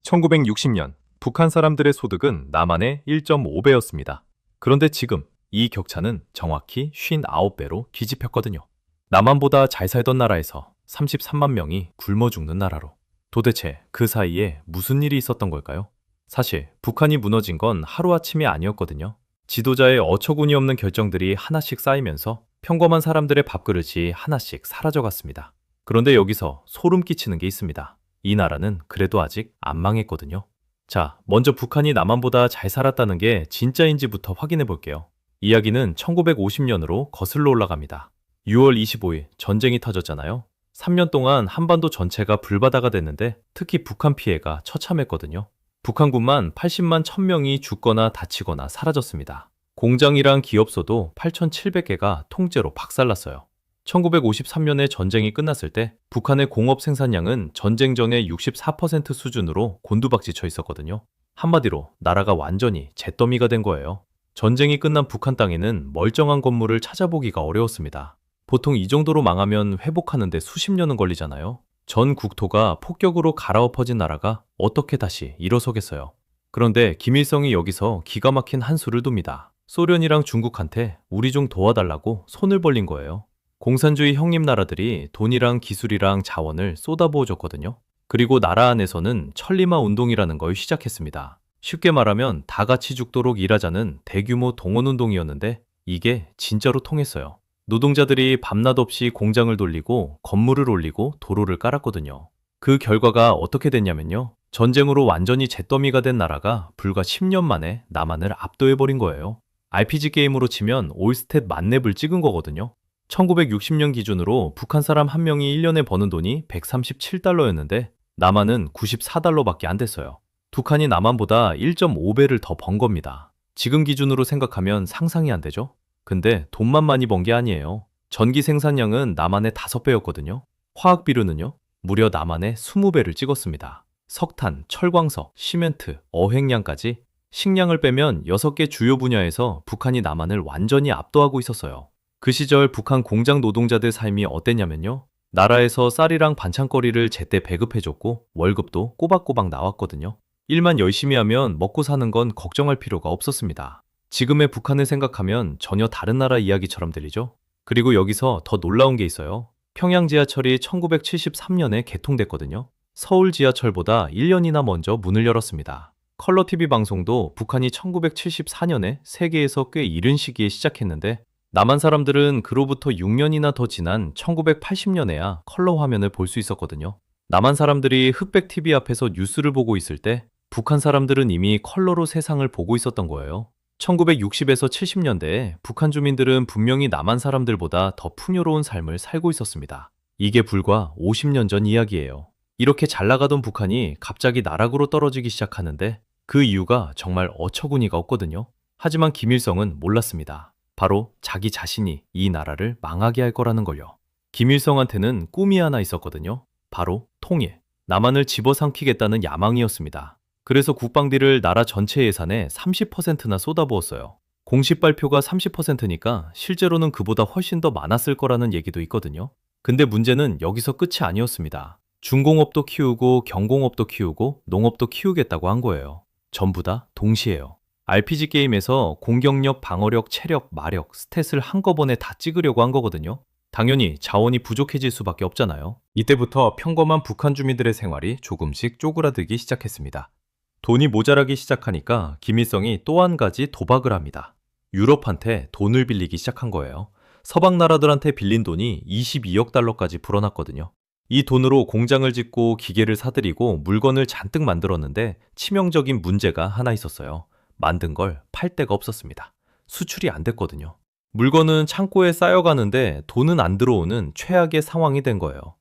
1960년 북한 사람들의 소득은 남한의 1.5배였습니다. 그런데 지금 이 격차는 정확히 59배로 뒤집혔거든요. 남한보다 잘 살던 나라에서 33만 명이 굶어 죽는 나라로. 도대체 그 사이에 무슨 일이 있었던 걸까요? 사실 북한이 무너진 건 하루아침이 아니었거든요. 지도자의 어처구니 없는 결정들이 하나씩 쌓이면서 평범한 사람들의 밥그릇이 하나씩 사라져갔습니다. 그런데 여기서 소름 끼치는 게 있습니다. 이 나라는 그래도 아직 안 망했거든요. 자, 먼저 북한이 남한보다 잘 살았다는 게 진짜인지부터 확인해 볼게요. 이야기는 1950년으로 거슬러 올라갑니다. 6월 25일 전쟁이 터졌잖아요. 3년 동안 한반도 전체가 불바다가 됐는데 특히 북한 피해가 처참했거든요. 북한군만 80만 1000명이 죽거나 다치거나 사라졌습니다. 공장이랑 기업소도 8,700개가 통째로 박살났어요. 1953년에 전쟁이 끝났을 때 북한의 공업 생산량은 전쟁 전의 64% 수준으로 곤두박질 쳐 있었거든요. 한마디로 나라가 완전히 잿더미가 된 거예요. 전쟁이 끝난 북한 땅에는 멀쩡한 건물을 찾아보기가 어려웠습니다. 보통 이 정도로 망하면 회복하는데 수십 년은 걸리잖아요. 전 국토가 폭격으로 갈아엎어진 나라가 어떻게 다시 일어서겠어요. 그런데 김일성이 여기서 기가 막힌 한 수를 둡니다. 소련이랑 중국한테 우리 좀 도와달라고 손을 벌린 거예요. 공산주의 형님 나라들이 돈이랑 기술이랑 자원을 쏟아부어줬거든요. 그리고 나라 안에서는 천리마 운동이라는 걸 시작했습니다. 쉽게 말하면 다 같이 죽도록 일하자는 대규모 동원운동이었는데 이게 진짜로 통했어요. 노동자들이 밤낮 없이 공장을 돌리고 건물을 올리고 도로를 깔았거든요. 그 결과가 어떻게 됐냐면요. 전쟁으로 완전히 잿더미가 된 나라가 불과 10년 만에 남한을 압도해버린 거예요. RPG 게임으로 치면 올스탯 만렙을 찍은 거거든요. 1960년 기준으로 북한 사람 한 명이 1년에 버는 돈이 137달러였는데 남한은 94달러밖에 안 됐어요. 북한이 남한보다 1.5배를 더 번 겁니다. 지금 기준으로 생각하면 상상이 안 되죠? 근데 돈만 많이 번 게 아니에요. 전기 생산량은 남한의 5배였거든요. 화학 비료는요? 무려 남한의 20배를 찍었습니다. 석탄, 철광석, 시멘트, 어획량까지 식량을 빼면 6개 주요 분야에서 북한이 남한을 완전히 압도하고 있었어요. 그 시절 북한 공장 노동자들 삶이 어땠냐면요. 나라에서 쌀이랑 반찬거리를 제때 배급해줬고 월급도 꼬박꼬박 나왔거든요. 일만 열심히 하면 먹고 사는 건 걱정할 필요가 없었습니다. 지금의 북한을 생각하면 전혀 다른 나라 이야기처럼 들리죠? 그리고 여기서 더 놀라운 게 있어요. 평양 지하철이 1973년에 개통됐거든요. 서울 지하철보다 1년이나 먼저 문을 열었습니다. 컬러 TV 방송도 북한이 1974년에 세계에서 꽤 이른 시기에 시작했는데 남한 사람들은 그로부터 6년이나 더 지난 1980년에야 컬러 화면을 볼 수 있었거든요. 남한 사람들이 흑백 TV 앞에서 뉴스를 보고 있을 때 북한 사람들은 이미 컬러로 세상을 보고 있었던 거예요. 1960에서 70년대에 북한 주민들은 분명히 남한 사람들보다 더 풍요로운 삶을 살고 있었습니다. 이게 불과 50년 전 이야기예요. 이렇게 잘 나가던 북한이 갑자기 나락으로 떨어지기 시작하는데 그 이유가 정말 어처구니가 없거든요. 하지만 김일성은 몰랐습니다. 바로 자기 자신이 이 나라를 망하게 할 거라는 걸요. 김일성한테는 꿈이 하나 있었거든요. 바로 통일, 남한을 집어삼키겠다는 야망이었습니다. 그래서 국방비를 나라 전체 예산의 30%나 쏟아부었어요. 공식 발표가 30%니까 실제로는 그보다 훨씬 더 많았을 거라는 얘기도 있거든요. 근데 문제는 여기서 끝이 아니었습니다. 중공업도 키우고 경공업도 키우고 농업도 키우겠다고 한 거예요. 전부 다 동시에요. RPG 게임에서 공격력, 방어력, 체력, 마력, 스탯을 한꺼번에 다 찍으려고 한 거거든요. 당연히 자원이 부족해질 수밖에 없잖아요. 이때부터 평범한 북한 주민들의 생활이 조금씩 쪼그라들기 시작했습니다. 돈이 모자라기 시작하니까 김일성이 또 한 가지 도박을 합니다. 유럽한테 돈을 빌리기 시작한 거예요. 서방 나라들한테 빌린 돈이 22억 달러까지 불어났거든요. 이 돈으로 공장을 짓고 기계를 사들이고 물건을 잔뜩 만들었는데 치명적인 문제가 하나 있었어요. 만든 걸 팔 데가 없었습니다. 수출이 안 됐거든요. 물건은 창고에 쌓여가는데 돈은 안 들어오는 최악의 상황이 된 거예요.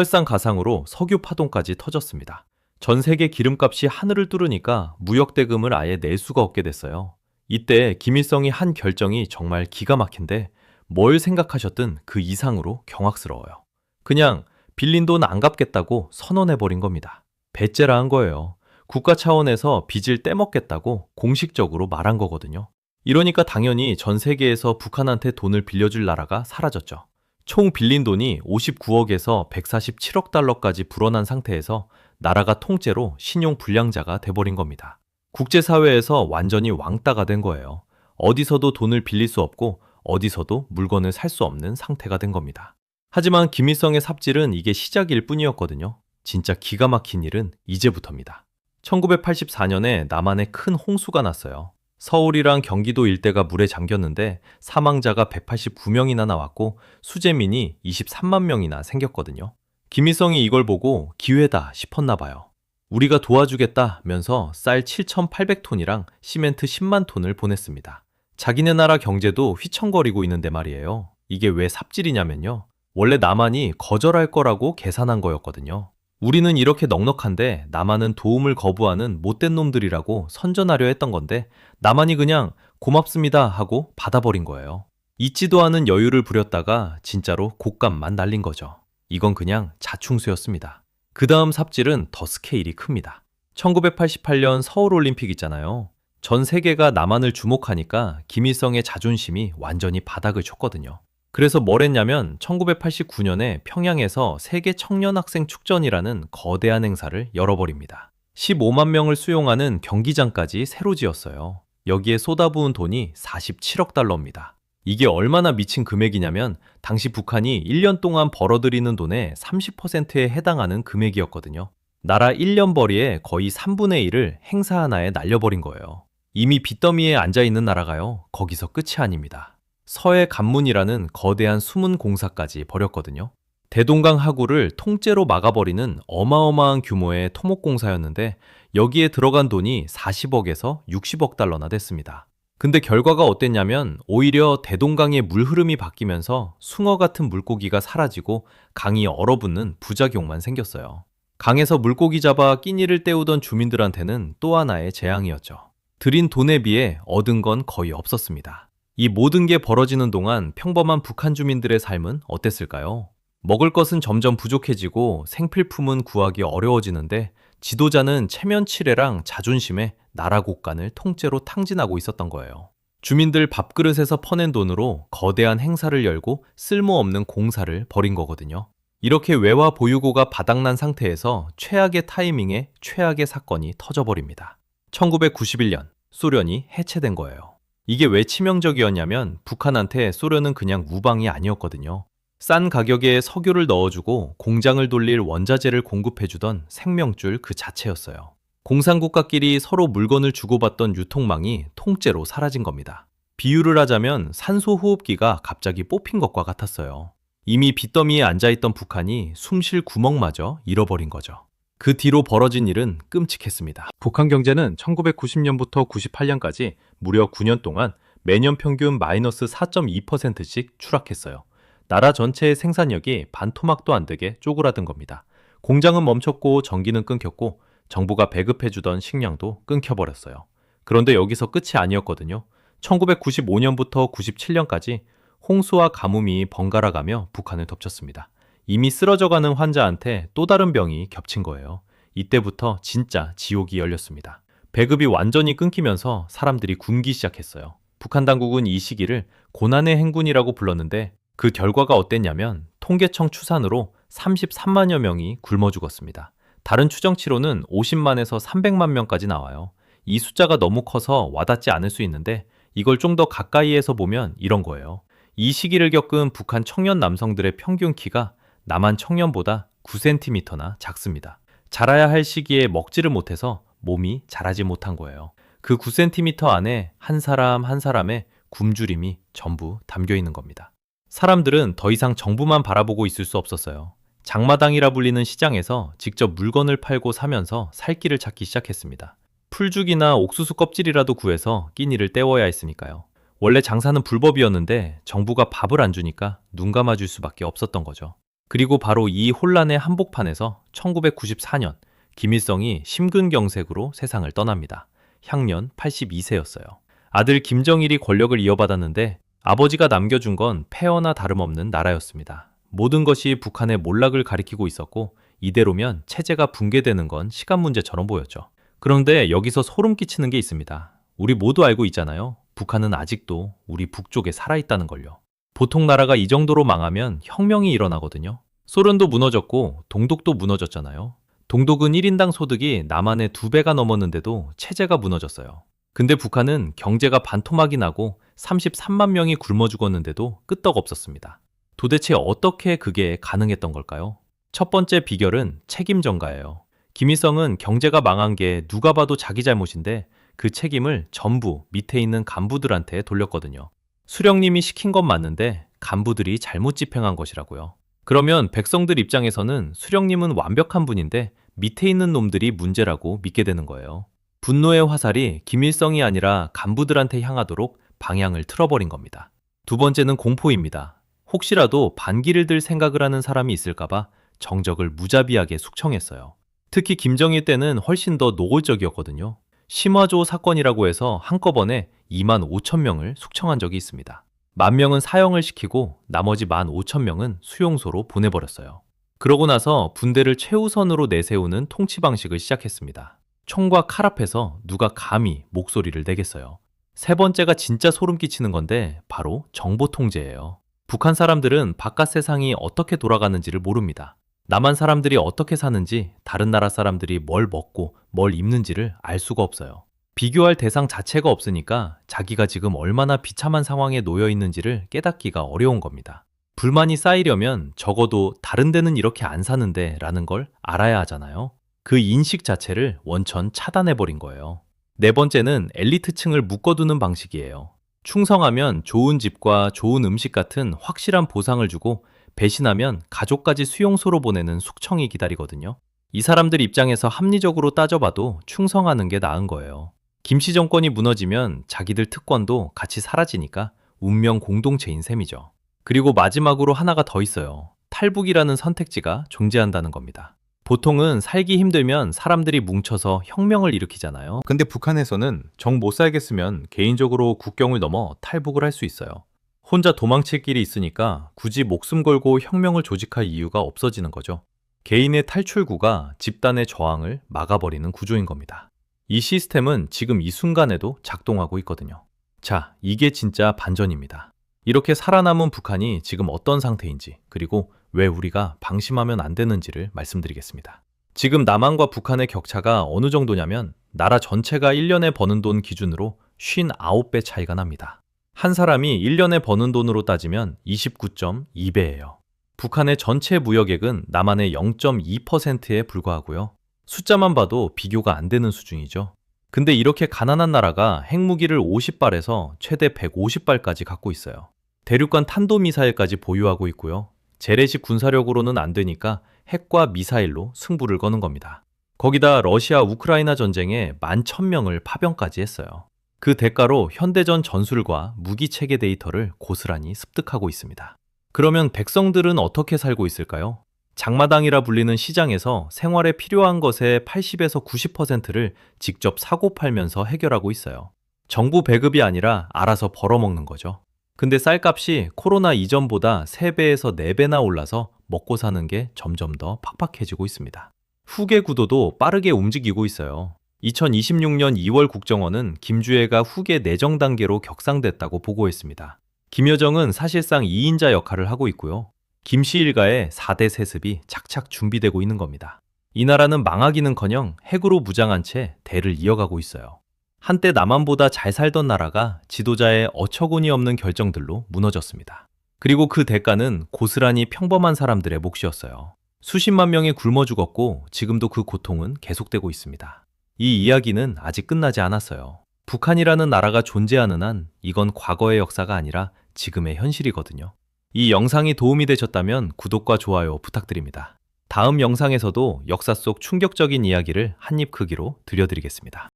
설상가상으로 석유 파동까지 터졌습니다. 전 세계 기름값이 하늘을 뚫으니까 무역 대금을 아예 낼 수가 없게 됐어요. 이때 김일성이 한 결정이 정말 기가 막힌데 뭘 생각하셨든 그 이상으로 경악스러워요. 그냥 빌린 돈 안 갚겠다고 선언해버린 겁니다. 배째라 한 거예요. 국가 차원에서 빚을 떼먹겠다고 공식적으로 말한 거거든요. 이러니까 당연히 전 세계에서 북한한테 돈을 빌려줄 나라가 사라졌죠. 총 빌린 돈이 59억에서 147억 달러까지 불어난 상태에서 나라가 통째로 신용 불량자가 돼버린 겁니다. 국제사회에서 완전히 왕따가 된 거예요. 어디서도 돈을 빌릴 수 없고 어디서도 물건을 살 수 없는 상태가 된 겁니다. 하지만 김일성의 삽질은 이게 시작일 뿐이었거든요. 진짜 기가 막힌 일은 이제부터입니다. 1984년에 남한에 큰 홍수가 났어요. 서울이랑 경기도 일대가 물에 잠겼는데 사망자가 189명이나 나왔고 수재민이 23만 명이나 생겼거든요. 김일성이 이걸 보고 기회다 싶었나 봐요. 우리가 도와주겠다면서 쌀 7,800톤이랑 시멘트 10만 톤을 보냈습니다. 자기네 나라 경제도 휘청거리고 있는데 말이에요. 이게 왜 삽질이냐면요. 원래 남한이 거절할 거라고 계산한 거였거든요. 우리는 이렇게 넉넉한데 남한은 도움을 거부하는 못된 놈들이라고 선전하려 했던 건데 남한이 그냥 고맙습니다 하고 받아버린 거예요. 잊지도 않은 여유를 부렸다가 진짜로 곶감만 날린 거죠. 이건 그냥 자충수였습니다. 그 다음 삽질은 더 스케일이 큽니다. 1988년 서울올림픽 있잖아요. 전 세계가 남한을 주목하니까 김일성의 자존심이 완전히 바닥을 쳤거든요. 그래서 뭘 했냐면 1989년에 평양에서 세계 청년학생 축전이라는 거대한 행사를 열어버립니다. 15만 명을 수용하는 경기장까지 새로 지었어요. 여기에 쏟아부은 돈이 47억 달러입니다. 이게 얼마나 미친 금액이냐면 당시 북한이 1년 동안 벌어들이는 돈의 30%에 해당하는 금액이었거든요. 나라 1년 벌이의 거의 3분의 1을 행사 하나에 날려버린 거예요. 이미 빚더미에 앉아있는 나라가요. 거기서 끝이 아닙니다. 서해 관문이라는 거대한 숨은 공사까지 벌였거든요. 대동강 하구를 통째로 막아버리는 어마어마한 규모의 토목공사였는데 여기에 들어간 돈이 40억에서 60억 달러나 됐습니다. 근데 결과가 어땠냐면 오히려 대동강의 물 흐름이 바뀌면서 숭어 같은 물고기가 사라지고 강이 얼어붙는 부작용만 생겼어요. 강에서 물고기 잡아 끼니를 때우던 주민들한테는 또 하나의 재앙이었죠. 들인 돈에 비해 얻은 건 거의 없었습니다. 이 모든 게 벌어지는 동안 평범한 북한 주민들의 삶은 어땠을까요? 먹을 것은 점점 부족해지고 생필품은 구하기 어려워지는데 지도자는 체면치레랑 자존심에 나라 곳간을 통째로 탕진하고 있었던 거예요. 주민들 밥그릇에서 퍼낸 돈으로 거대한 행사를 열고 쓸모없는 공사를 벌인 거거든요. 이렇게 외화 보유고가 바닥난 상태에서 최악의 타이밍에 최악의 사건이 터져버립니다. 1991년 소련이 해체된 거예요. 이게 왜 치명적이었냐면 북한한테 소련은 그냥 우방이 아니었거든요. 싼 가격에 석유를 넣어주고 공장을 돌릴 원자재를 공급해주던 생명줄 그 자체였어요. 공산국가끼리 서로 물건을 주고받던 유통망이 통째로 사라진 겁니다. 비유를 하자면 산소호흡기가 갑자기 뽑힌 것과 같았어요. 이미 빚더미에 앉아있던 북한이 숨쉴 구멍마저 잃어버린 거죠. 그 뒤로 벌어진 일은 끔찍했습니다. 북한 경제는 1990년부터 98년까지 무려 9년 동안 매년 평균 마이너스 4.2%씩 추락했어요. 나라 전체의 생산력이 반토막도 안 되게 쪼그라든 겁니다. 공장은 멈췄고 전기는 끊겼고 정부가 배급해주던 식량도 끊겨버렸어요. 그런데 여기서 끝이 아니었거든요. 1995년부터 97년까지 홍수와 가뭄이 번갈아가며 북한을 덮쳤습니다. 이미 쓰러져가는 환자한테 또 다른 병이 겹친 거예요. 이때부터 진짜 지옥이 열렸습니다. 배급이 완전히 끊기면서 사람들이 굶기 시작했어요. 북한 당국은 이 시기를 고난의 행군이라고 불렀는데 그 결과가 어땠냐면 통계청 추산으로 33만여 명이 굶어 죽었습니다. 다른 추정치로는 50만에서 300만 명까지 나와요. 이 숫자가 너무 커서 와닿지 않을 수 있는데 이걸 좀 더 가까이에서 보면 이런 거예요. 이 시기를 겪은 북한 청년 남성들의 평균 키가 남한 청년보다 9cm나 작습니다. 자라야 할 시기에 먹지를 못해서 몸이 자라지 못한 거예요. 그 9cm 안에 한 사람 한 사람의 굶주림이 전부 담겨 있는 겁니다. 사람들은 더 이상 정부만 바라보고 있을 수 없었어요. 장마당이라 불리는 시장에서 직접 물건을 팔고 사면서 살 길을 찾기 시작했습니다. 풀죽이나 옥수수 껍질이라도 구해서 끼니를 때워야 했으니까요. 원래 장사는 불법이었는데 정부가 밥을 안 주니까 눈 감아줄 수밖에 없었던 거죠. 그리고 바로 이 혼란의 한복판에서 1994년 김일성이 심근경색으로 세상을 떠납니다. 향년 82세였어요. 아들 김정일이 권력을 이어받았는데 아버지가 남겨준 건 폐허나 다름없는 나라였습니다. 모든 것이 북한의 몰락을 가리키고 있었고 이대로면 체제가 붕괴되는 건 시간 문제처럼 보였죠. 그런데 여기서 소름 끼치는 게 있습니다. 우리 모두 알고 있잖아요. 북한은 아직도 우리 북쪽에 살아있다는 걸요. 보통 나라가 이 정도로 망하면 혁명이 일어나거든요. 소련도 무너졌고 동독도 무너졌잖아요. 동독은 1인당 소득이 남한의 2배가 넘었는데도 체제가 무너졌어요. 근데 북한은 경제가 반토막이 나고 33만 명이 굶어 죽었는데도 끄떡없었습니다. 도대체 어떻게 그게 가능했던 걸까요? 첫 번째 비결은 책임 전가예요. 김일성은 경제가 망한 게 누가 봐도 자기 잘못인데 그 책임을 전부 밑에 있는 간부들한테 돌렸거든요. 수령님이 시킨 건 맞는데 간부들이 잘못 집행한 것이라고요. 그러면 백성들 입장에서는 수령님은 완벽한 분인데 밑에 있는 놈들이 문제라고 믿게 되는 거예요. 분노의 화살이 김일성이 아니라 간부들한테 향하도록 방향을 틀어버린 겁니다. 두 번째는 공포입니다. 혹시라도 반기를 들 생각을 하는 사람이 있을까봐 정적을 무자비하게 숙청했어요. 특히 김정일 때는 훨씬 더 노골적이었거든요. 심화조 사건이라고 해서 한꺼번에 2만 5천 명을 숙청한 적이 있습니다. 10,000명은 사형을 시키고 나머지 15,000명은 수용소로 보내버렸어요. 그러고 나서 분대를 최우선으로 내세우는 통치 방식을 시작했습니다. 총과 칼 앞에서 누가 감히 목소리를 내겠어요. 세 번째가 진짜 소름 끼치는 건데 바로 정보 통제예요. 북한 사람들은 바깥 세상이 어떻게 돌아가는지를 모릅니다. 남한 사람들이 어떻게 사는지, 다른 나라 사람들이 뭘 먹고 뭘 입는지를 알 수가 없어요. 비교할 대상 자체가 없으니까 자기가 지금 얼마나 비참한 상황에 놓여 있는지를 깨닫기가 어려운 겁니다. 불만이 쌓이려면 적어도 다른 데는 이렇게 안 사는데 라는 걸 알아야 하잖아요. 그 인식 자체를 원천 차단해버린 거예요. 네 번째는 엘리트층을 묶어두는 방식이에요. 충성하면 좋은 집과 좋은 음식 같은 확실한 보상을 주고 배신하면 가족까지 수용소로 보내는 숙청이 기다리거든요. 이 사람들 입장에서 합리적으로 따져봐도 충성하는 게 나은 거예요. 김씨 정권이 무너지면 자기들 특권도 같이 사라지니까 운명 공동체인 셈이죠. 그리고 마지막으로 하나가 더 있어요. 탈북이라는 선택지가 존재한다는 겁니다. 보통은 살기 힘들면 사람들이 뭉쳐서 혁명을 일으키잖아요. 근데 북한에서는 정 못 살겠으면 개인적으로 국경을 넘어 탈북을 할 수 있어요. 혼자 도망칠 길이 있으니까 굳이 목숨 걸고 혁명을 조직할 이유가 없어지는 거죠. 개인의 탈출구가 집단의 저항을 막아버리는 구조인 겁니다. 이 시스템은 지금 이 순간에도 작동하고 있거든요. 자, 이게 진짜 반전입니다. 이렇게 살아남은 북한이 지금 어떤 상태인지, 그리고 왜 우리가 방심하면 안 되는지를 말씀드리겠습니다. 지금 남한과 북한의 격차가 어느 정도냐면 나라 전체가 1년에 버는 돈 기준으로 59배 차이가 납니다. 한 사람이 1년에 버는 돈으로 따지면 29.2배예요. 북한의 전체 무역액은 남한의 0.2%에 불과하고요. 숫자만 봐도 비교가 안 되는 수준이죠. 근데 이렇게 가난한 나라가 핵무기를 50발에서 최대 150발까지 갖고 있어요. 대륙간 탄도미사일까지 보유하고 있고요. 재래식 군사력으로는 안 되니까 핵과 미사일로 승부를 거는 겁니다. 거기다 러시아 우크라이나 전쟁에 11,000명을 파병까지 했어요. 그 대가로 현대전 전술과 무기 체계 데이터를 고스란히 습득하고 있습니다. 그러면 백성들은 어떻게 살고 있을까요? 장마당이라 불리는 시장에서 생활에 필요한 것의 80에서 90%를 직접 사고 팔면서 해결하고 있어요. 정부 배급이 아니라 알아서 벌어먹는 거죠. 근데 쌀값이 코로나 이전보다 3배에서 4배나 올라서 먹고 사는 게 점점 더 팍팍해지고 있습니다. 후계 구도도 빠르게 움직이고 있어요. 2026년 2월 국정원은 김주애가 후계 내정 단계로 격상됐다고 보고했습니다. 김여정은 사실상 2인자 역할을 하고 있고요. 김씨 일가의 4대 세습이 착착 준비되고 있는 겁니다. 이 나라는 망하기는커녕 핵으로 무장한 채 대를 이어가고 있어요. 한때 남한보다 잘 살던 나라가 지도자의 어처구니 없는 결정들로 무너졌습니다. 그리고 그 대가는 고스란히 평범한 사람들의 몫이었어요. 수십만 명이 굶어 죽었고 지금도 그 고통은 계속되고 있습니다. 이 이야기는 아직 끝나지 않았어요. 북한이라는 나라가 존재하는 한 이건 과거의 역사가 아니라 지금의 현실이거든요. 이 영상이 도움이 되셨다면 구독과 좋아요 부탁드립니다. 다음 영상에서도 역사 속 충격적인 이야기를 한입 크기로 들려드리겠습니다.